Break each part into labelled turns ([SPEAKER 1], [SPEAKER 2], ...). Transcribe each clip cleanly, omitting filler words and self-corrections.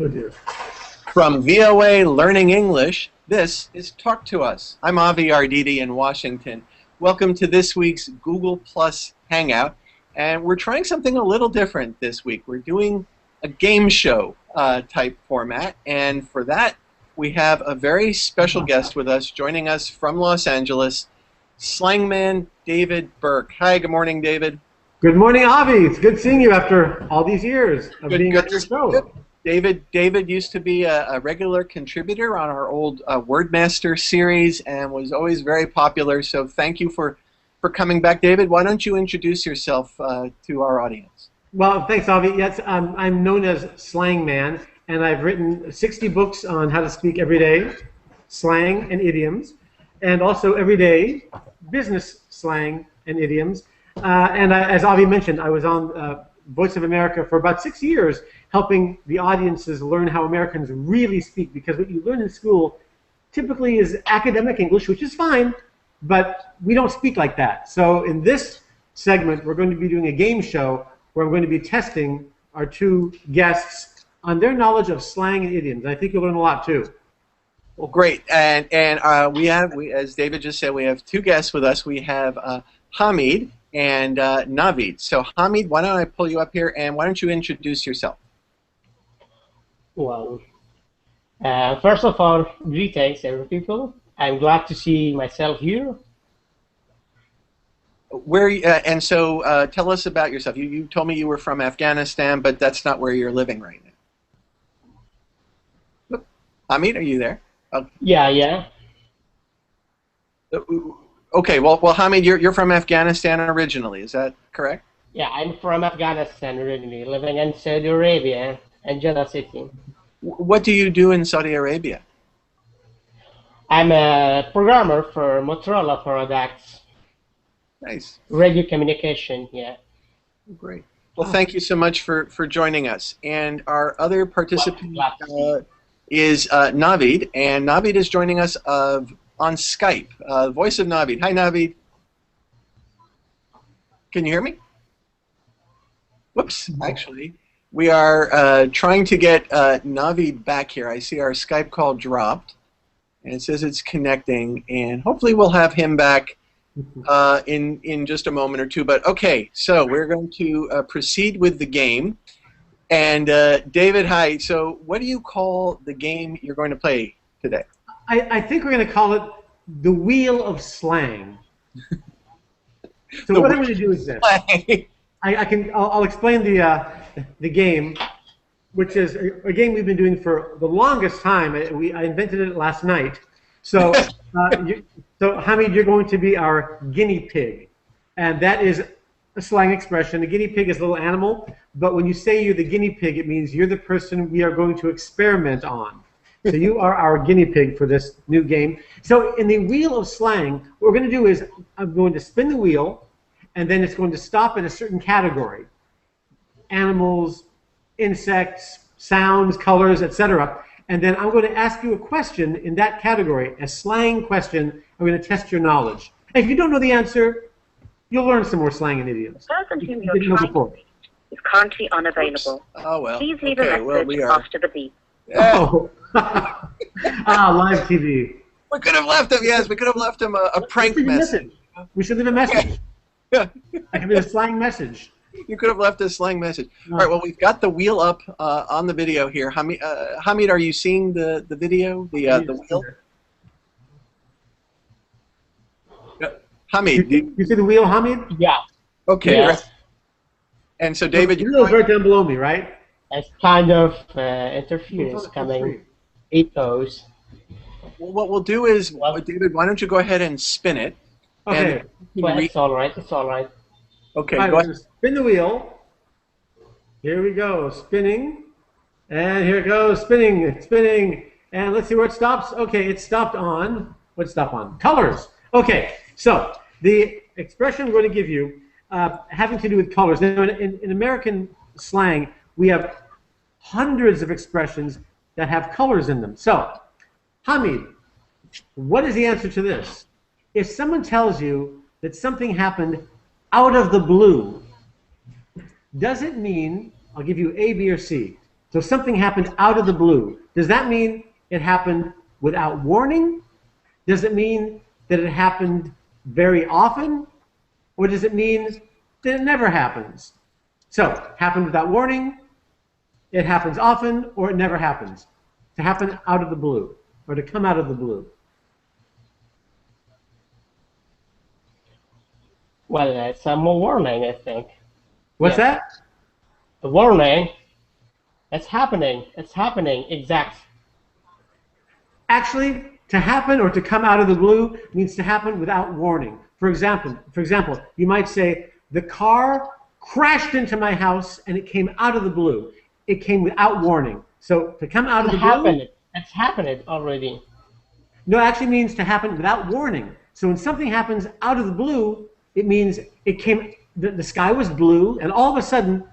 [SPEAKER 1] Oh dear.
[SPEAKER 2] From VOA Learning English, this is Talk to Us. I'm Avi Arditi in Washington. Welcome to this week's Google Plus Hangout. And we're trying something a little different this week. We're doing a game show type format. And for that, we have a very special guest with us, joining us from Los Angeles, Slangman David Burke. Hi, good morning, David.
[SPEAKER 1] Good morning, Avi. It's good seeing you after all these years of being on your show.
[SPEAKER 2] David used to be a regular contributor on our old Wordmaster series and was always very popular. So thank you for coming back, David. Why don't you introduce yourself to our audience?
[SPEAKER 1] Well, thanks, Avi. Yes, I'm known as Slangman, and I've written 60 books on how to speak everyday slang and idioms, and also everyday business slang and idioms. As Avi mentioned, I was on Voice of America for about 6 years, helping the audiences learn how Americans really speak, because what you learn in school typically is academic English, which is fine, but we don't speak like that. So in this segment, we're going to be doing a game show where I'm going to be testing our two guests on their knowledge of slang and idioms. I think you'll learn a lot too.
[SPEAKER 2] Well, great. And we as David just said, we have two guests with us. We have Hamid and Navid. So Hamid, why don't I pull you up here, and why don't you introduce yourself?
[SPEAKER 3] Well, first of all, greetings, every people. I'm glad to see myself here.
[SPEAKER 2] And so tell us about yourself. You told me you were from Afghanistan, but that's not where you're living right now. Hamid, are you there?
[SPEAKER 3] Yeah.
[SPEAKER 2] Okay, well, Hamid, you're from Afghanistan originally. Is that correct?
[SPEAKER 3] Yeah, I'm from Afghanistan originally, living in Saudi Arabia and Jeddah City.
[SPEAKER 2] What do you do in Saudi Arabia?
[SPEAKER 3] I'm a programmer for Motorola products.
[SPEAKER 2] Nice.
[SPEAKER 3] Radio communication, yeah.
[SPEAKER 2] Great. Well, thank you so much for joining us. And our other participant is Navid, and Navid is joining us on Skype. Voice of Navid. Hi, Navid. Can you hear me? Whoops, actually. We are trying to get Navid back here. I see our Skype call dropped, and it says it's connecting, and hopefully we'll have him back in just a moment or two. But okay, so we're going to proceed with the game. And David, hi. So what do you call the game you're going to play today?
[SPEAKER 1] I think we're going to call it the Wheel of Slang. So what I'm going to do is this. I'll explain the game, which is a game we've been doing for the longest time. I invented it last night. So, so Hamid, you're going to be our guinea pig, and that is a slang expression. A guinea pig is a little animal, but when you say you're the guinea pig, it means you're the person we are going to experiment on. So you are our guinea pig for this new game. So in the Wheel of Slang, what we're going to do is I'm going to spin the wheel, and then it's going to stop in a certain category. Animals, insects, sounds, colors, etc. And then I'm going to ask you a question in that category, a slang question. I'm going to test your knowledge. And if you don't know the answer, you'll learn some more slang and idioms.
[SPEAKER 4] The person whom you're trying to reach is currently unavailable.
[SPEAKER 2] Oops. Oh, well.
[SPEAKER 4] Please leave a message after the beep.
[SPEAKER 1] Oh. Live TV.
[SPEAKER 2] We could have left him, yes, we could have left him a prank message.
[SPEAKER 1] We should leave a message. Yeah. I can leave a slang message.
[SPEAKER 2] You could have left a slang message. All right, well, we've got the wheel up on the video here. Hamid, are you seeing the video, the wheel? Hamid.
[SPEAKER 1] You see the wheel, Hamid?
[SPEAKER 3] Yeah.
[SPEAKER 2] Okay.
[SPEAKER 3] Yeah.
[SPEAKER 2] Right. And so, David,
[SPEAKER 1] the wheel's right down below me, right?
[SPEAKER 3] It's kind of interference coming. It goes.
[SPEAKER 2] Well, what we'll do is, David, why don't you go ahead and spin it?
[SPEAKER 1] Okay.
[SPEAKER 3] Well, it's all right. It's all right.
[SPEAKER 2] Okay.
[SPEAKER 1] All right,
[SPEAKER 2] go ahead.
[SPEAKER 1] Spin the wheel. Here we go, spinning, and here it goes, spinning, spinning, and let's see where it stops. Okay, it stopped on. What stop on? Colors. Okay. So the expression we're going to give you having to do with colors. Now, in American slang, we have hundreds of expressions that have colors in them. So, Hamid, what is the answer to this? If someone tells you that something happened out of the blue, does it mean I'll give you A, B, or C. So something happened out of the blue. Does that mean it happened without warning? Does it mean that it happened very often? Or does it mean that it never happens? So, happened without warning, it happens often, or it never happens. To happen out of the blue, or to come out of the blue.
[SPEAKER 3] Well, it's a more warning, I think.
[SPEAKER 1] What's
[SPEAKER 3] Yeah.
[SPEAKER 1] that?
[SPEAKER 3] A warning. It's happening. It's happening. Exact.
[SPEAKER 1] Actually, to happen or to come out of the blue means to happen without warning. For example, you might say, the car crashed into my house and it came out of the blue. It came without warning. So to come out of the blue...
[SPEAKER 3] It's happened already.
[SPEAKER 1] No, it actually means to happen without warning. So when something happens out of the blue, it means it came... The sky was blue, and all of a sudden,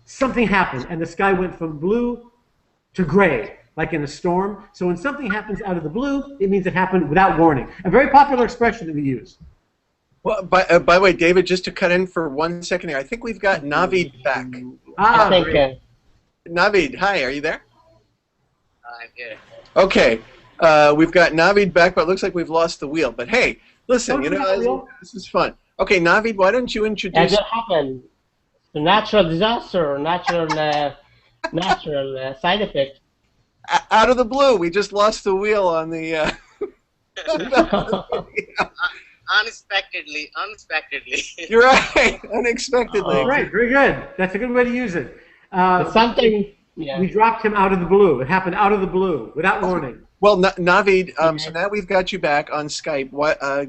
[SPEAKER 1] something happened, and the sky went from blue to gray, like in a storm. So when something happens out of the blue, it means it happened without warning. A very popular expression that we use.
[SPEAKER 2] Well, by the way, David, just to cut in for 1 second here, I think we've got Navid back.
[SPEAKER 3] I think.
[SPEAKER 2] Navid, hi, are you there?
[SPEAKER 5] I'm here.
[SPEAKER 2] Okay, we've got Navid back, but it looks like we've lost the wheel. But hey, listen, this is fun. Okay, Navid, why don't you introduce...
[SPEAKER 3] As it happened, a natural disaster, natural side effect.
[SPEAKER 2] Out of the blue, we just lost the wheel on the...
[SPEAKER 5] Unexpectedly.
[SPEAKER 2] You're right, unexpectedly.
[SPEAKER 1] Oh, right, very good. That's a good way to use it. We dropped him out of the blue. It happened out of the blue, without warning.
[SPEAKER 2] Well, Navid, so now we've got you back on Skype.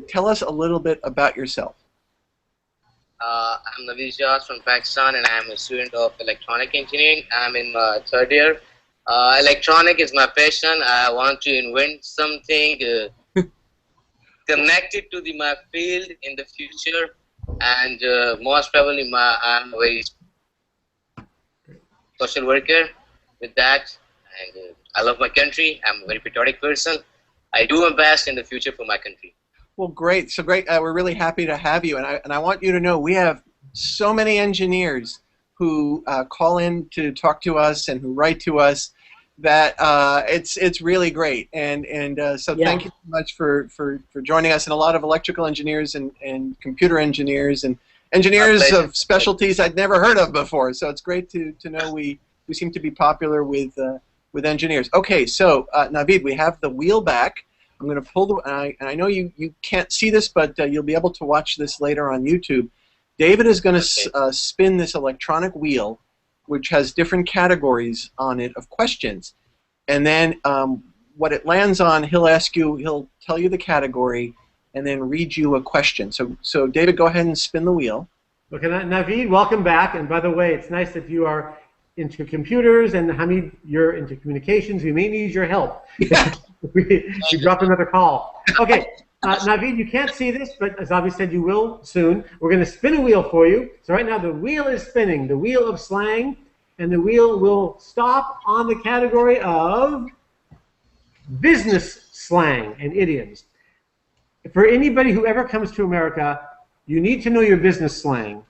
[SPEAKER 2] Tell us a little bit about yourself.
[SPEAKER 5] I'm Navid Jaz from Pakistan, and I'm a student of electronic engineering. I'm in my third year. Electronic is my passion. I want to invent something connected to my field in the future, and most probably I'm a very social worker with that, and I love my country. I'm a very patriotic person. I do my best in the future for my country.
[SPEAKER 2] Well, great. So great. We're really happy to have you, and I want you to know we have so many engineers who call in to talk to us and who write to us that it's really great. And so thank you so much for joining us. And a lot of electrical engineers and computer engineers and engineers of specialties I'd never heard of before. So it's great to know we seem to be popular with engineers. Okay, so Navid, we have the wheel back. I'm going to pull the, and I know you can't see this, but you'll be able to watch this later on YouTube. David is going to spin this electronic wheel, which has different categories on it of questions. And then what it lands on, he'll tell you the category, and then read you a question. So David, go ahead and spin the wheel.
[SPEAKER 1] Okay, Navid, welcome back. And by the way, it's nice that you are into computers, and Hamid, you're into communications. We may need your help. we dropped another call. Okay, Navid, you can't see this, but as Avi said, you will soon. We're going to spin a wheel for you. So right now the wheel is spinning, the wheel of slang, and the wheel will stop on the category of business slang and idioms. For anybody who ever comes to America, you need to know your business slang.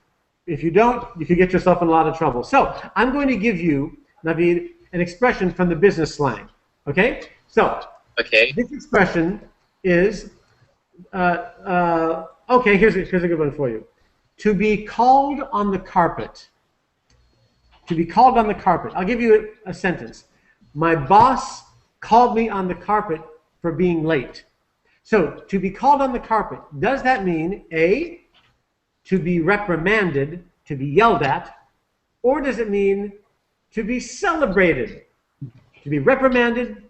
[SPEAKER 1] If you don't, you could get yourself in a lot of trouble. So I'm going to give you, Navid, an expression from the business slang. Okay? So this expression is, okay, here's a good one for you. To be called on the carpet. To be called on the carpet. I'll give you a sentence. My boss called me on the carpet for being late. So, to be called on the carpet, does that mean, A, to be reprimanded, to be yelled at, or does it mean to be celebrated? To be reprimanded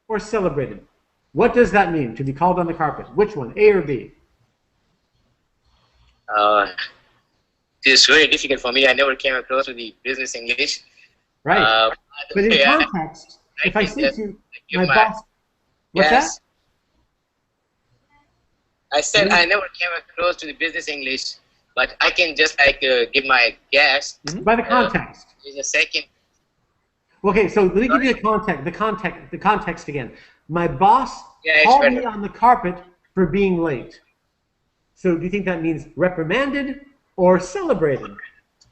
[SPEAKER 1] or celebrated? What does that mean, to be called on the carpet? Which one, A or B?
[SPEAKER 5] It's very difficult for me. I never came across with the business English.
[SPEAKER 1] Right. But in context, if I say to my boss, what's that?
[SPEAKER 5] I said I never came across to the business English, but I can just give my guess.
[SPEAKER 1] By the context.
[SPEAKER 5] Just a second.
[SPEAKER 1] Okay, so let me give you the context again. My boss called me on the carpet for being late. So do you think that means reprimanded or celebrated?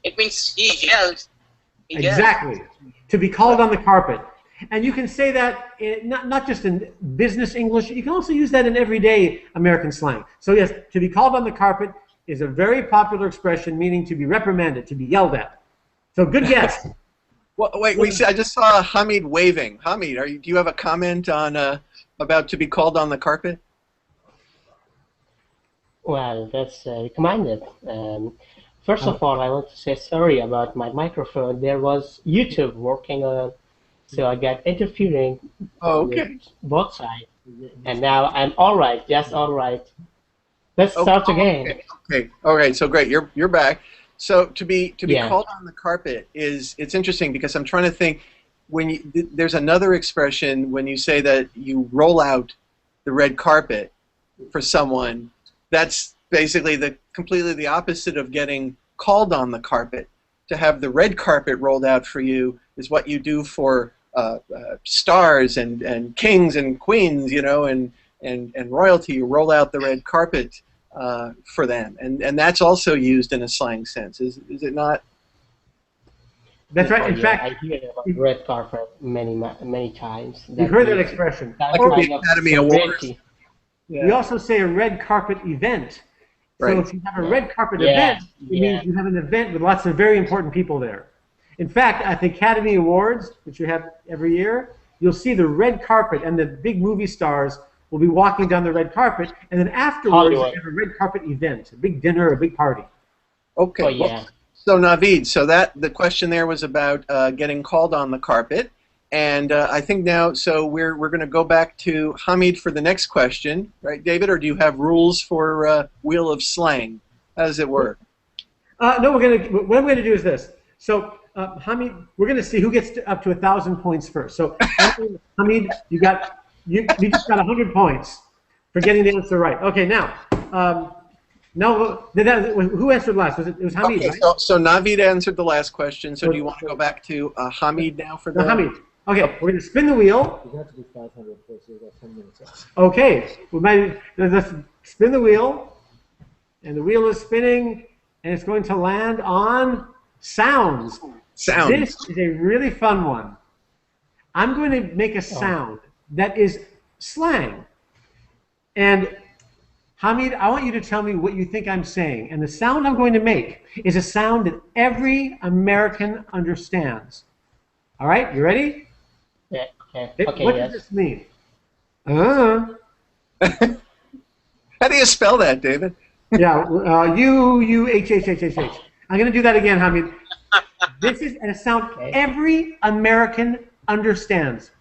[SPEAKER 5] It means he yelled
[SPEAKER 1] Exactly. To be called on the carpet. And you can say that not just in business English, you can also use that in everyday American slang. So yes, to be called on the carpet is a very popular expression meaning to be reprimanded, to be yelled at. So good guess.
[SPEAKER 2] Well, wait, I just saw Hamid waving. Hamid, do you have a comment on about to be called on the carpet?
[SPEAKER 3] Well, that's recommended. First of all, I want to say sorry about my microphone. There was YouTube working on, so I got interfering
[SPEAKER 2] Okay.
[SPEAKER 3] with both sides. And now I'm all right, just all right. Let's start again.
[SPEAKER 2] Okay. All right. So great. You're back. So to be
[SPEAKER 3] Yeah.
[SPEAKER 2] called on the carpet it's interesting because I'm trying to think when there's another expression when you say that you roll out the red carpet for someone. That's basically completely the opposite of getting called on the carpet. To have the red carpet rolled out for you is what you do for stars and kings and queens, you know, and royalty. You roll out the red carpet for them, and that's also used in a slang sense. Is it not?
[SPEAKER 1] That's right. In
[SPEAKER 3] Yeah,
[SPEAKER 1] fact,
[SPEAKER 3] I hear about red carpet many times.
[SPEAKER 1] you've heard that expression.
[SPEAKER 3] That
[SPEAKER 2] Like
[SPEAKER 3] kind
[SPEAKER 2] the
[SPEAKER 3] of
[SPEAKER 2] Academy Awards.
[SPEAKER 3] celebrity.
[SPEAKER 1] We also say a red carpet event. So
[SPEAKER 2] Right.
[SPEAKER 1] if you have a red carpet
[SPEAKER 3] Yeah,
[SPEAKER 1] event, it means you have an event with lots of very important people there. In fact, at the Academy Awards, which you have every year, you'll see the red carpet and the big movie stars will be walking down the red carpet, and then afterwards
[SPEAKER 3] Hollywood.
[SPEAKER 1] they have a red carpet event, a big dinner, a big party.
[SPEAKER 2] Okay.
[SPEAKER 3] Oh, yeah.
[SPEAKER 2] Well, so Naveed, so the question there was about getting called on the carpet, and I think now, so we're going to go back to Hamid for the next question, right, David? Or do you have rules for Wheel of Slang? How does it work?
[SPEAKER 1] No, what I'm going to do is this. So, Hamid, we're going to see who gets up to 1,000 points first. So, Hamid, you just got 100 points for getting the answer right. Okay, now, who answered last? It was Hamid,
[SPEAKER 2] Okay,
[SPEAKER 1] right?
[SPEAKER 2] so Naveed answered the last question. So do you want to go back to Hamid now for the?
[SPEAKER 1] Hamid. Okay, we're going to spin the wheel.
[SPEAKER 6] You have to do 500 first. You've got 10 minutes left.
[SPEAKER 1] Okay, let's spin the wheel, and the wheel is spinning, and it's going to land on sounds.
[SPEAKER 2] Sounds.
[SPEAKER 1] This is a really fun one. I'm going to make a sound that is slang. And Hamid, I want you to tell me what you think I'm saying. And the sound I'm going to make is a sound that every American understands. All right, you ready?
[SPEAKER 3] Yeah, okay.
[SPEAKER 1] What
[SPEAKER 3] Yes.
[SPEAKER 1] does this mean?
[SPEAKER 2] How do you spell that, David?
[SPEAKER 1] Yeah, U-U-H-H-H-H-H. I'm going to do that again, Hamid. This is a sound every American understands.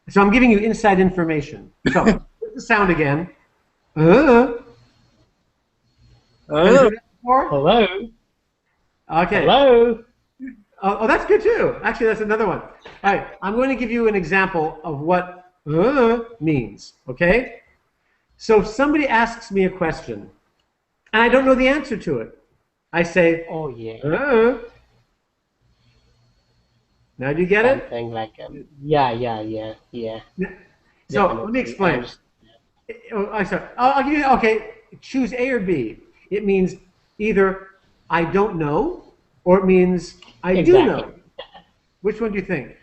[SPEAKER 1] So I'm giving you inside information. So, here's the sound again. Have you heard that before?
[SPEAKER 3] Hello.
[SPEAKER 1] Okay.
[SPEAKER 3] Hello.
[SPEAKER 1] Oh, that's good too. Actually, that's another one. All right, I'm going to give you an example of what means, okay? So if somebody asks me a question, and I don't know the answer to it, I say,
[SPEAKER 3] Oh yeah.
[SPEAKER 1] Now do you get it?
[SPEAKER 3] Something like yeah.
[SPEAKER 1] So let me explain. I'll give you, okay, choose A or B. It means either I don't know, or it means I do know. Which one do you think?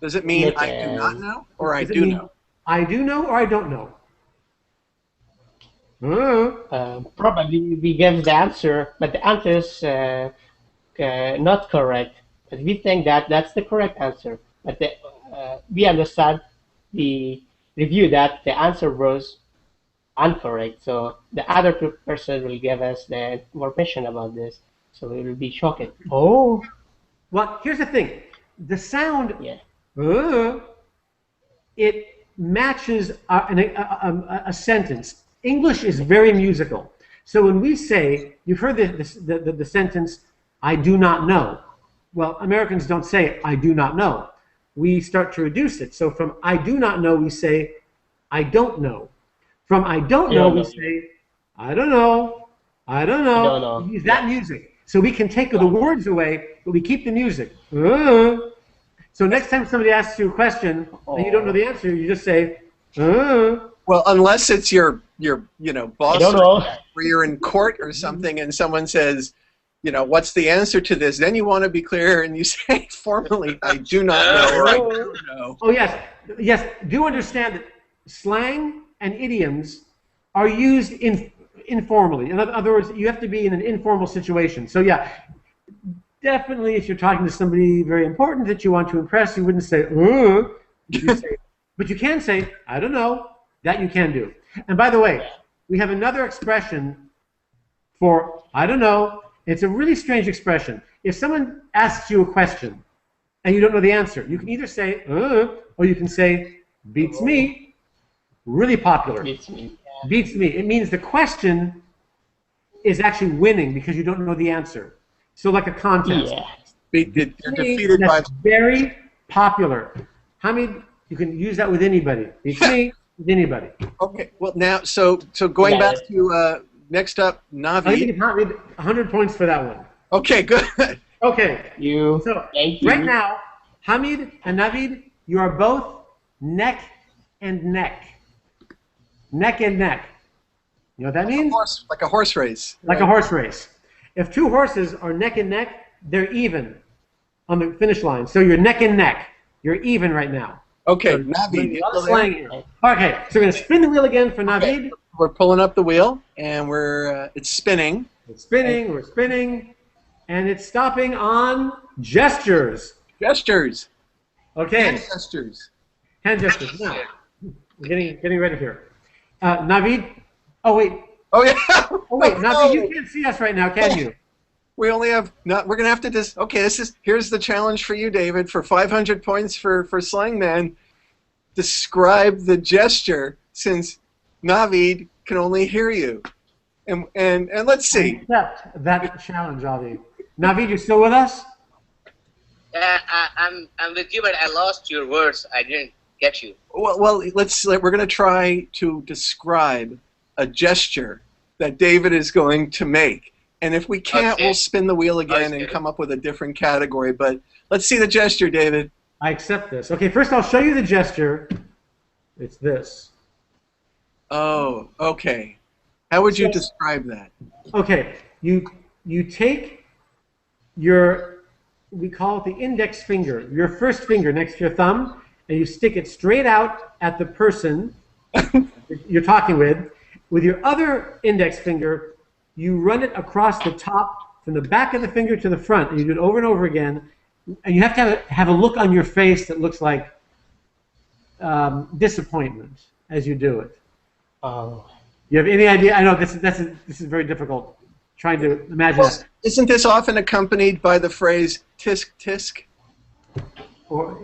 [SPEAKER 2] Does it mean I do not know or I do know?
[SPEAKER 1] I do know or I don't know?
[SPEAKER 3] Probably we give the answer, but the answer is not correct. But we think that that's the correct answer. But we understand the review that the answer was incorrect. So the other person will give us the information about this. So we will be shocked. Oh.
[SPEAKER 1] Well, here's the thing. The sound,
[SPEAKER 3] Yeah.
[SPEAKER 1] It matches a sentence. English is very musical. So when we say, you've heard the sentence, I do not know. Well, Americans don't say, I do not know. We start to reduce it. So from I do not know, we say, I don't know. From I don't know, we say, I don't know. I don't know.
[SPEAKER 3] I don't know.
[SPEAKER 1] We use that music. So we can take the words away, but we keep the music. So next time somebody asks you a question and you don't know the answer, you just say,
[SPEAKER 2] Well, unless it's your boss
[SPEAKER 3] I don't know.
[SPEAKER 2] or you're in court or something and someone says, you know, what's the answer to this? Then you want to be clear and you say formally, I do not know, or I do know.
[SPEAKER 1] Oh, yes. Yes, do understand that slang and idioms are used informally. In other words, you have to be in an informal situation. So, yeah, definitely if you're talking to somebody very important that you want to impress, you wouldn't say, but you can say, I don't know. That you can do. And by the way, we have another expression for I don't know. It's a really strange expression. If someone asks you a question and you don't know the answer, you can either say, or you can say, beats me. Really popular.
[SPEAKER 3] Beats me. Yeah.
[SPEAKER 1] Beats me. It means the question is actually winning because you don't know the answer. So like a contest.
[SPEAKER 3] Yeah.
[SPEAKER 2] You're defeated by...
[SPEAKER 1] That's very popular. How many, you can use that with anybody. Beats me. Anybody.
[SPEAKER 2] Okay. Well, now, so going back to next up, Navid.
[SPEAKER 1] I think 100 points for that one.
[SPEAKER 2] Okay, good.
[SPEAKER 1] Okay.
[SPEAKER 3] Thank you.
[SPEAKER 1] Right now, Hamid and Navid, you are both neck and neck. Neck and neck. You know what that means?
[SPEAKER 2] Like a horse race.
[SPEAKER 1] Like a horse race. If two horses are neck and neck, they're even on the finish line. So you're neck and neck. You're even right now.
[SPEAKER 2] Okay,
[SPEAKER 1] So,
[SPEAKER 2] Navid.
[SPEAKER 1] slang here. Okay, so we're going to spin the wheel again for Navid.
[SPEAKER 2] Okay. We're pulling up the wheel, and it's spinning.
[SPEAKER 1] It's spinning, we're spinning, and it's stopping on gestures.
[SPEAKER 2] Gestures.
[SPEAKER 1] Okay.
[SPEAKER 2] Hand gestures.
[SPEAKER 1] Hand gestures. Now, we're getting ready here. Navid. Oh wait.
[SPEAKER 2] Oh yeah.
[SPEAKER 1] Oh wait, Navid, you can't see us right now, can you?
[SPEAKER 2] We only have we're gonna have to just here's the challenge for you, David, for 500 points for Slangman. Describe the gesture since Navid can only hear you. And let's see.
[SPEAKER 1] Accept that challenge, Avi. Navid, you still with us?
[SPEAKER 5] I'm with you, but I lost your words. I didn't get you.
[SPEAKER 2] Well, we're gonna try to describe a gesture that David is going to make. And if we can't, we'll spin the wheel again and come up with a different category. But let's see the gesture, David.
[SPEAKER 1] I accept this. Okay, first I'll show you the gesture. It's this.
[SPEAKER 2] Oh, okay. How would you describe that?
[SPEAKER 1] Okay, you take your, we call it the index finger, your first finger next to your thumb, and you stick it straight out at the person you're talking with. With your other index finger, you run it across the top from the back of the finger to the front, and you do it over and over again. And you have to have a look on your face that looks like disappointment as you do it.
[SPEAKER 3] Oh.
[SPEAKER 1] You have any idea? I know this is very difficult. Trying to imagine.
[SPEAKER 2] Well, isn't this often accompanied by the phrase "tisk tisk"?
[SPEAKER 1] Or,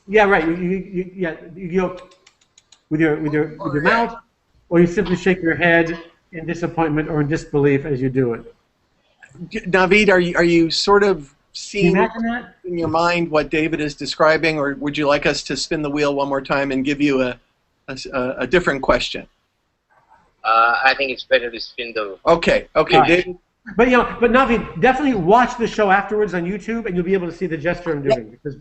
[SPEAKER 1] yeah, right. You go with your mouth, or you simply shake your head in disappointment or in disbelief as you do it.
[SPEAKER 2] Navid, are you sort of seeing
[SPEAKER 1] in
[SPEAKER 2] your mind what David is describing, or would you like us to spin the wheel one more time and give you a different question?
[SPEAKER 5] I think it's better to spin the...
[SPEAKER 2] Okay,
[SPEAKER 1] right.
[SPEAKER 2] David.
[SPEAKER 1] But Navid, definitely watch the show afterwards on YouTube, and you'll be able to see the gesture I'm doing. Because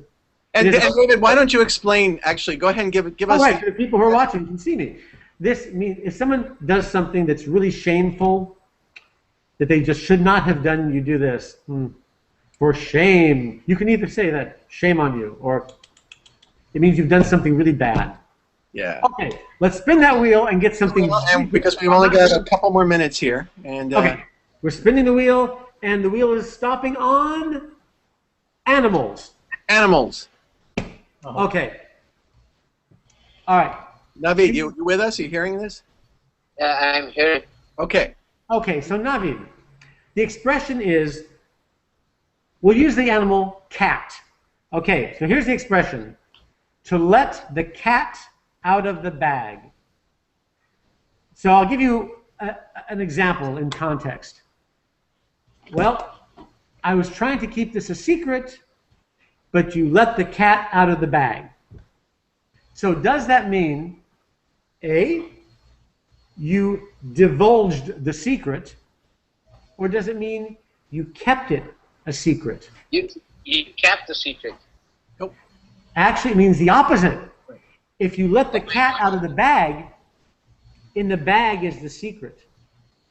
[SPEAKER 2] and David, why don't you explain? Actually, go ahead and give us.
[SPEAKER 1] Right, the people who are watching can see me. This means if someone does something that's really shameful, that they just should not have done, you do this. For shame. You can either say that, shame on you, or it means you've done something really bad.
[SPEAKER 2] Yeah.
[SPEAKER 1] Okay, let's spin that wheel and get something.
[SPEAKER 2] Because we've only got a couple more minutes here. And
[SPEAKER 1] okay, we're spinning the wheel, and the wheel is stopping on animals.
[SPEAKER 2] Animals.
[SPEAKER 1] Okay. All right.
[SPEAKER 2] Navid, you with us? Are you hearing this?
[SPEAKER 5] Yeah, I'm hearing.
[SPEAKER 2] Okay.
[SPEAKER 1] Okay, so Navid, the expression is, we'll use the animal cat. Okay, so here's the expression. To let the cat out of the bag. So I'll give you an example in context. Well, I was trying to keep this a secret, but you let the cat out of the bag. So does that mean, A, you divulged the secret, or does it mean you kept it a secret?
[SPEAKER 5] You kept the secret.
[SPEAKER 2] Nope.
[SPEAKER 1] Actually, it means the opposite. If you let the cat out of the bag, in the bag is the secret.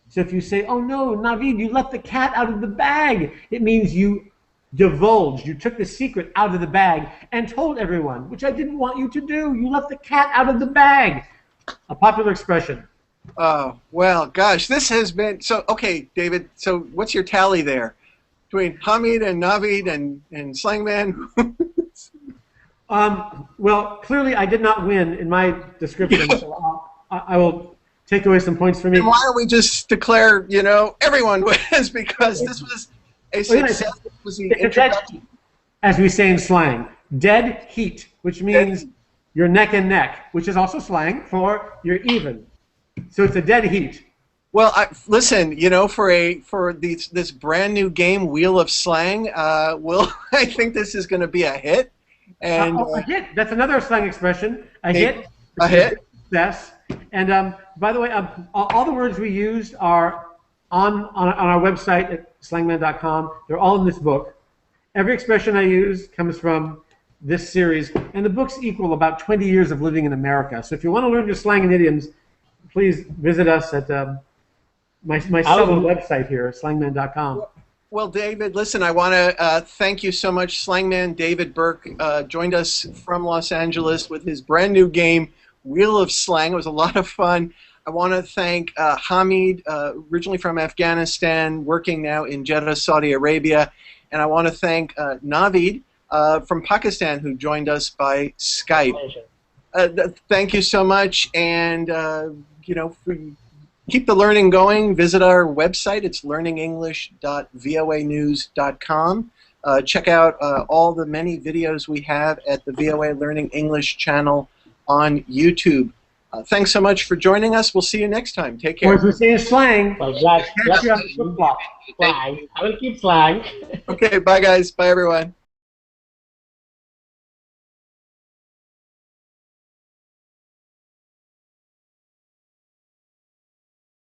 [SPEAKER 1] So if you say, "Oh no, Navid, you let the cat out of the bag," it means you divulged, you took the secret out of the bag and told everyone, which I didn't want you to do. You let the cat out of the bag. A popular expression.
[SPEAKER 2] Oh, well, gosh, this has been so. Okay, David. So what's your tally there between Hamid and Navid and Slangman?
[SPEAKER 1] Well, clearly I did not win in my description, so I will take away some points for me.
[SPEAKER 2] And why don't we just declare, everyone wins, because this was a success. This was the introduction.
[SPEAKER 1] As we say in slang, dead heat, which means you're neck and neck, which is also slang for you're even. So it's a dead heat.
[SPEAKER 2] Well, listen, for this brand new game, Wheel of Slang, I think this is going to be a hit. And
[SPEAKER 1] a hit. That's another slang expression. A hit.
[SPEAKER 2] A hit.
[SPEAKER 1] Success. And by the way, all the words we used are on our website at slangman.com. They're all in this book. Every expression I use comes from this series, and the books equal about 20 years of living in America. So if you want to learn your slang and idioms, please visit us at my southern website here, slangman.com.
[SPEAKER 2] Well, David, listen, I want to thank you so much. Slangman David Burke joined us from Los Angeles with his brand new game, Wheel of Slang. It was a lot of fun. I want to thank Hamid, originally from Afghanistan, working now in Jeddah, Saudi Arabia. And I want to thank Navid from Pakistan, who joined us by Skype. Thank you so much. And, keep the learning going. Visit our website. It's learningenglish.voanews.com. Check out all the many videos we have at the VOA Learning English channel on YouTube. Thanks so much for joining us. We'll see you next time. Take care.
[SPEAKER 1] Or as we say in slang,
[SPEAKER 3] Well, slang. I will keep slang.
[SPEAKER 2] Okay, bye, guys. Bye, everyone.